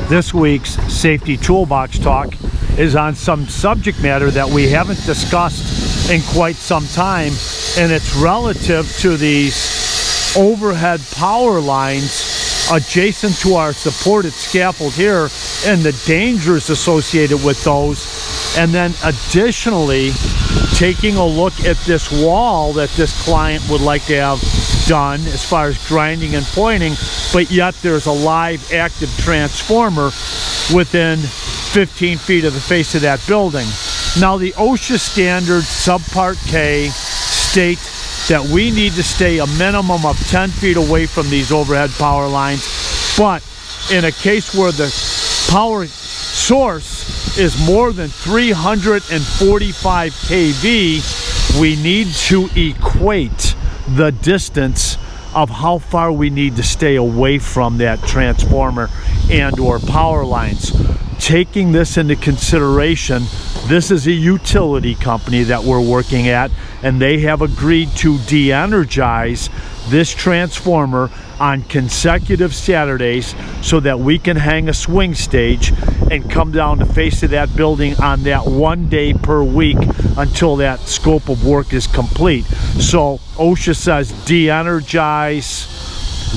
This week's Safety Toolbox Talk is on some subject matter that we haven't discussed in quite some time, and it's relative to these overhead power lines adjacent to our supported scaffold here and the dangers associated with those. And then additionally, taking a look at this wall that this client would like to have done as far as grinding and pointing, but yet there's a live active transformer within 15 feet of the face of that building. Now, the OSHA standards subpart K state that we need to stay a minimum of 10 feet away from these overhead power lines, but in a case where the power source is more than 345 kV, we need to equate the distance of how far we need to stay away from that transformer and or power lines. Taking this into consideration, this is a utility company that we're working at, and they have agreed to de-energize this transformer on consecutive Saturdays so that we can hang a swing stage and come down the face of that building on that 1 day per week until that scope of work is complete. So OSHA says de-energize,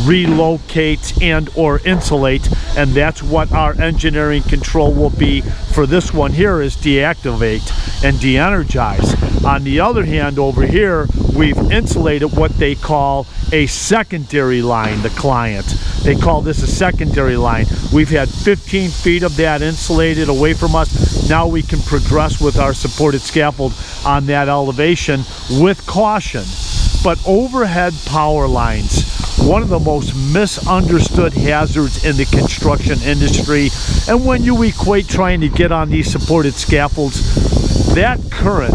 relocate, and or insulate, and that's what our engineering control will be for this one here, is deactivate and de-energize. On the other hand, over here we've insulated what they call a secondary line. The client, they call this a secondary line. We've had 15 feet of that insulated away from us. Now we can progress with our supported scaffold on that elevation with caution. But overhead power lines, one of the most misunderstood hazards in the construction industry. And when you equate trying to get on these supported scaffolds, that current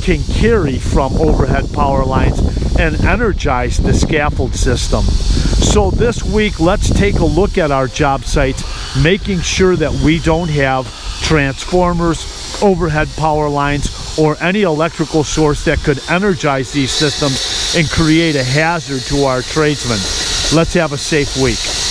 can carry from overhead power lines and energize the scaffold system. So this week, let's take a look at our job sites, making sure that we don't have transformers, overhead power lines, or any electrical source that could energize these systems and create a hazard to our tradesmen. Let's have a safe week.